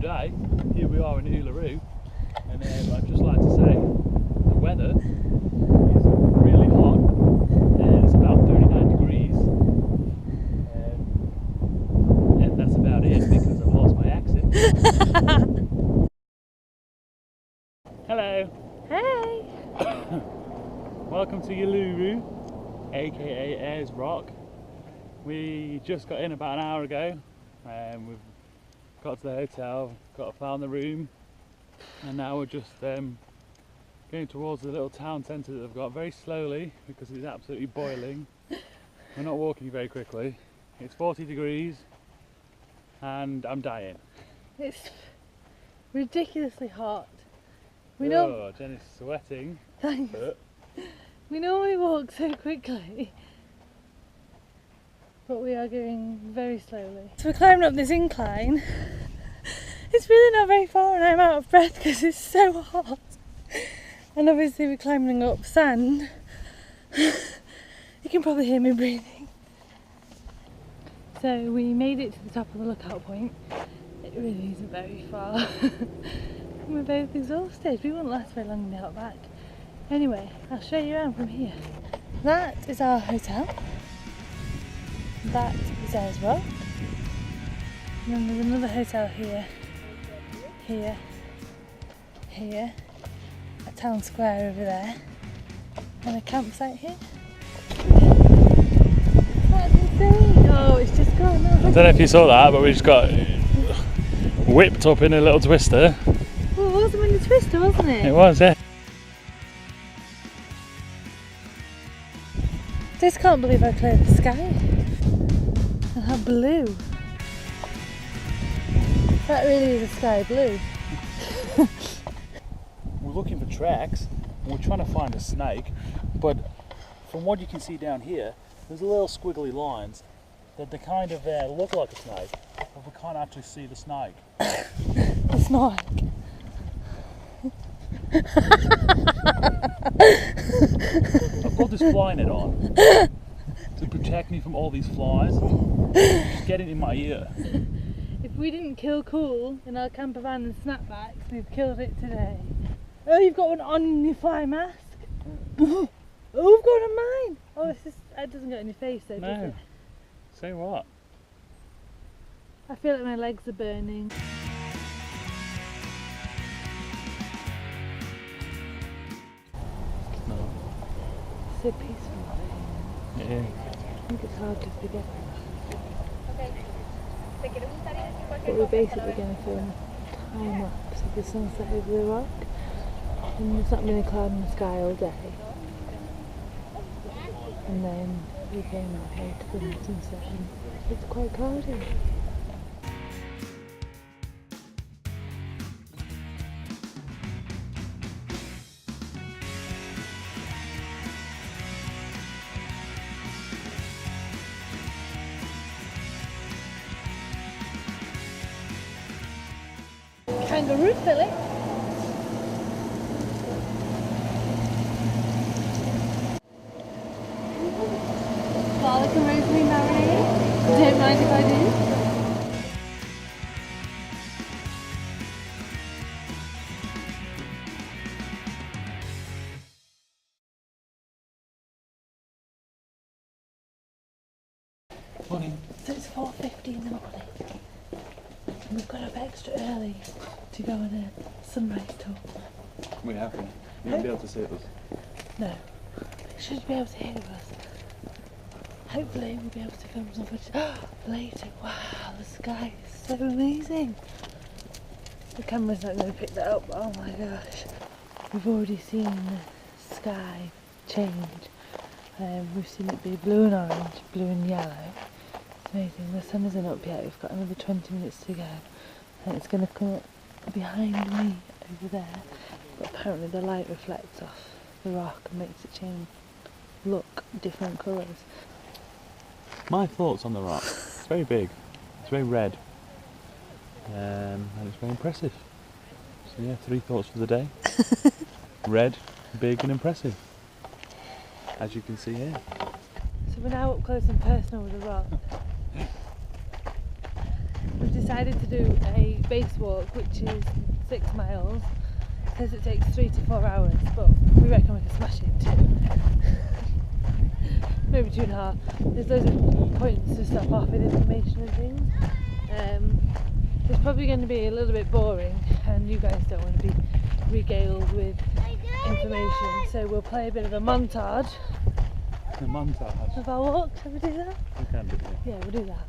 day. Here we are in Uluru, and I'd just like to say the weather is really hot. It's about 39 degrees, and that's about it because I've lost my accent. Hello. Hey. Welcome to Uluru, aka Ayres Rock. We just got in about an hour ago. We've got to the hotel, found the room, and now we're just going towards the little town centre that they've got very slowly because it's absolutely boiling. We're not walking very quickly. It's 40 degrees and I'm dying. It's ridiculously hot. Jenny's sweating. Thanks. We normally walk so quickly, but we are going very slowly. So we're climbing up this incline. It's really not very far and I'm out of breath because it's so hot. And obviously we're climbing up sand. You can probably hear me breathing. So we made it to the top of the lookout point. It really isn't very far. We're both exhausted. We won't last very long in the Outback. Anyway, I'll show you around from here. That is our hotel. That is Ayres Rock. And then there's another hotel here, here, a town square over there, and a campsite here. That's insane! Oh, it's just gone. I don't know if you saw that, but we just got whipped up in a little twister. Well, it wasn't in the twister, wasn't it? It was, yeah. Just can't believe how clear the sky is. And how blue. That really is a sky blue. We're looking for tracks and we're trying to find a snake, but from what you can see down here, there's little squiggly lines that they kind of look like a snake, but we can't actually see the snake. The snake. I put this fly net on to protect me from all these flies. Just getting in my ear. If we didn't kill Cool in our camper van and snapbacks, we've killed it today. Oh, you've got one on your fly mask. Oh, we've got one on mine. Oh, it's just, it doesn't get in your face though, does it? Say what? I feel like my legs are burning. No. So peaceful. Yeah. I think it's hard to forget. But we're basically going to film a time lapse of the sunset over the rock, and there's not been a cloud in the sky all day. And then we came out here to film the sunset and it's quite cloudy. Kangaroo fillet. Garlic and rosemary marinade. Don't mind if I do. Morning. So it's 4:50 in the morning. And we've got up extra early to go on a sunrise tour. We have to. You won't be able to see us. No. You should be able to hear us. Hopefully we'll be able to film some footage later. Wow, the sky is so amazing. The camera's not going to pick that up, but oh my gosh. We've already seen the sky change. We've seen it be blue and orange, blue and yellow. It's amazing. The sun isn't up yet. We've got another 20 minutes to go. And it's going to come up behind me over there. But apparently the light reflects off the rock and makes it change, look different colours. My thoughts on the rock. It's very big. It's very red. And it's very impressive. So yeah, 3 thoughts for the day. Red, big and impressive. As you can see here. So we're now up close and personal with the rock. We've decided to do a base walk, which is 6 miles. It says it takes 3 to 4 hours, but we reckon we can smash it in 2. Maybe 2.5. There's loads of points to stop off with information and things. It's probably going to be a little bit boring, and you guys don't want to be regaled with information, so we'll play a bit of a montage. A montage? Of our walk. Shall we do that? We can do that. Yeah, we'll do that.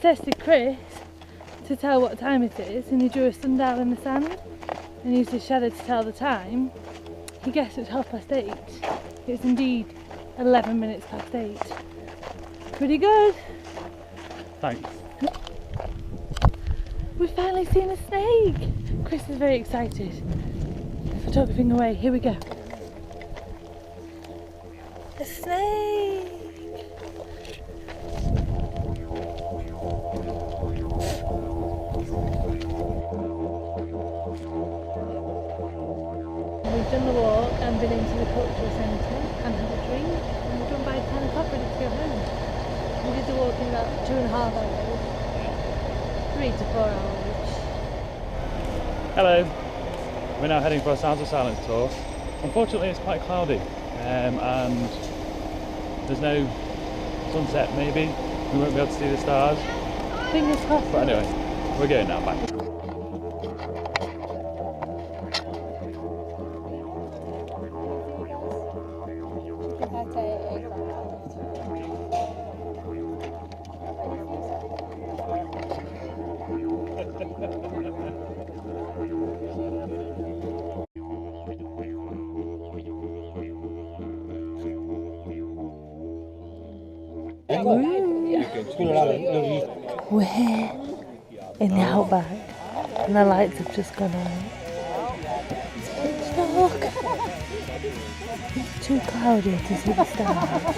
Tested Chris to tell what time it is, and he drew a sundial in the sand and used his shadow to tell the time. He guessed it's 8:30. It's indeed 11 minutes past 8. Pretty good. Thanks. We've finally seen a snake. Chris is very excited. Photographing away. Here we go. A snake. We've done the walk and been into the cultural centre and had a drink, and we're done by 10 o'clock ready to go home. We did the walk in about 2.5 hours, 3 to 4 hours. Hello. We're now heading for a Sounds of Silence tour. Unfortunately it's quite cloudy and there's no sunset maybe. We won't be able to see the stars. Fingers crossed. But anyway, we're going now, bye. We're here in the Outback and the lights have just gone on. It's pitch dark. It's too cloudy to see the stars,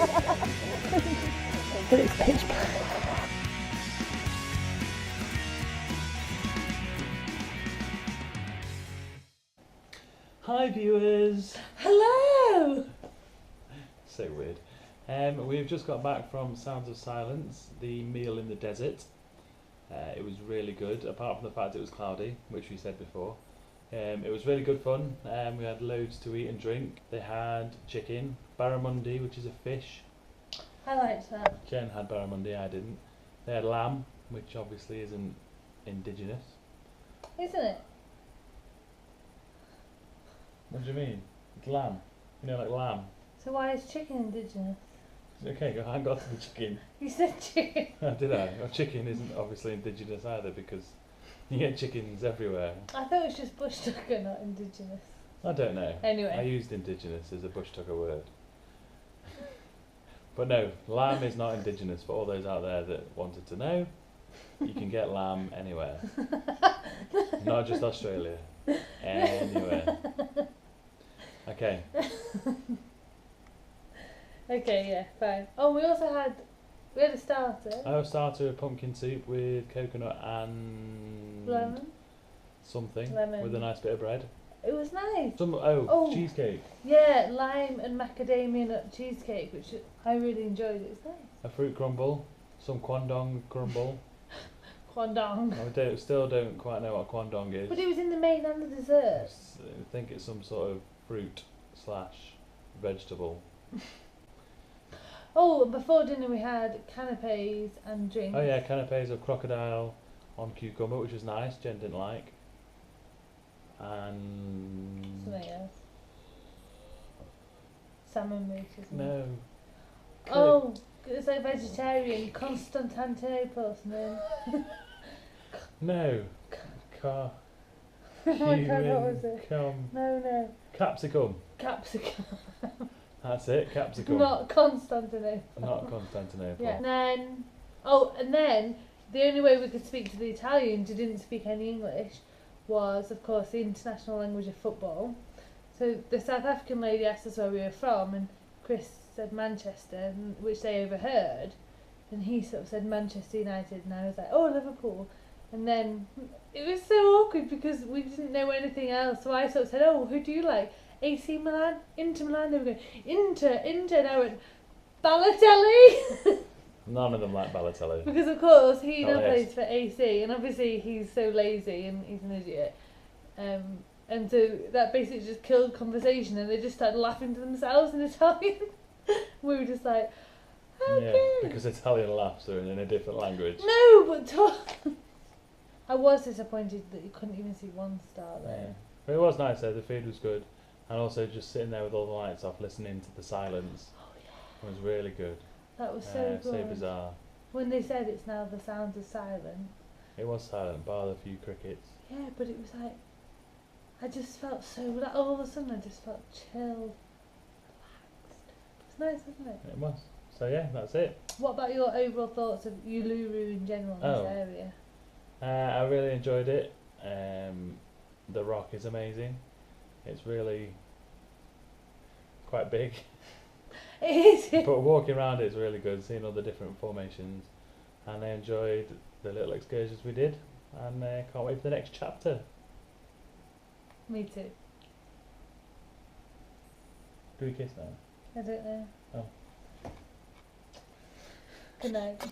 but it's pitch black. Hi viewers! Hello! So weird. We've just got back from Sounds of Silence, the meal in the desert. It was really good, apart from the fact it was cloudy, which we said before. It was really good fun. We had loads to eat and drink. They had chicken, barramundi, which is a fish. I liked that. Jen had barramundi, I didn't. They had lamb, which obviously isn't indigenous. Isn't it? What do you mean? It's lamb. You know, like lamb. So why is chicken indigenous? Okay, I haven't got to the chicken. You said chicken. Did I? Well, chicken isn't obviously indigenous either because you get chickens everywhere. I thought it was just bush tucker, not indigenous. I don't know. Anyway. I used indigenous as a bush tucker word. But no, lamb is not indigenous for all those out there that wanted to know. You can get lamb anywhere. Not just Australia. Anywhere. Okay. Okay, yeah, fine. Oh, we had a starter. I have a starter of pumpkin soup with coconut and Lemon. something Lemon. with a nice bit of bread. It was nice. Oh, cheesecake. Yeah, lime and macadamia nut cheesecake, which I really enjoyed. It was nice. A fruit crumble, some quandong crumble. Quandong. I still don't quite know what quandong is. But it was in the main and the dessert. I think it's some sort of fruit / vegetable. Oh, and before dinner we had canapes and drinks. Oh yeah, canapes of crocodile on cucumber, which was nice. Jen didn't like. And Something else. Salmon meat, isn't it? no. Oh, it's like vegetarian. Constantinople or something. No. Oh my god, what was it? Cumin. No. Capsicum. Capsicum. That's it, capsicum. Not Constantinople. Not Constantinople. Yeah. And then the only way we could speak to the Italians who didn't speak any English was, of course, the international language of football. So the South African lady asked us where we were from, and Chris said Manchester, which they overheard, and he sort of said Manchester United, and I was like, oh, Liverpool. And then it was so awkward because we didn't know anything else, so I sort of said, oh, who do you like? AC Milan? Inter Milan? They were going, Inter, and I went, Balotelli! None of them like Balotelli. Because of course he now Oh, yes. plays for AC, and obviously he's so lazy and he's an idiot. And so that basically just killed conversation, and they just started laughing to themselves in Italian. We were just like, okay. Yeah, because Italian laughs are in a different language. No, but I was disappointed that you couldn't even see one star there. Yeah. But it was nice though, the food was good. And also just sitting there with all the lights off, listening to the silence. Oh yeah. Was really good. That was so good. So bizarre. When they said it's now the sounds of silence. It was silent, bar the few crickets. Yeah, but it was like, I just felt so, like, all of a sudden I just felt chilled, relaxed. It's nice, isn't it? It was. So yeah, that's it. What about your overall thoughts of Uluru in general in this area? I really enjoyed it. The rock is amazing. It's really quite big. It is. But walking around it is really good, seeing all the different formations. And I enjoyed the little excursions we did. And can't wait for the next chapter. Me too. Do we kiss now? I don't know. Oh. Good night.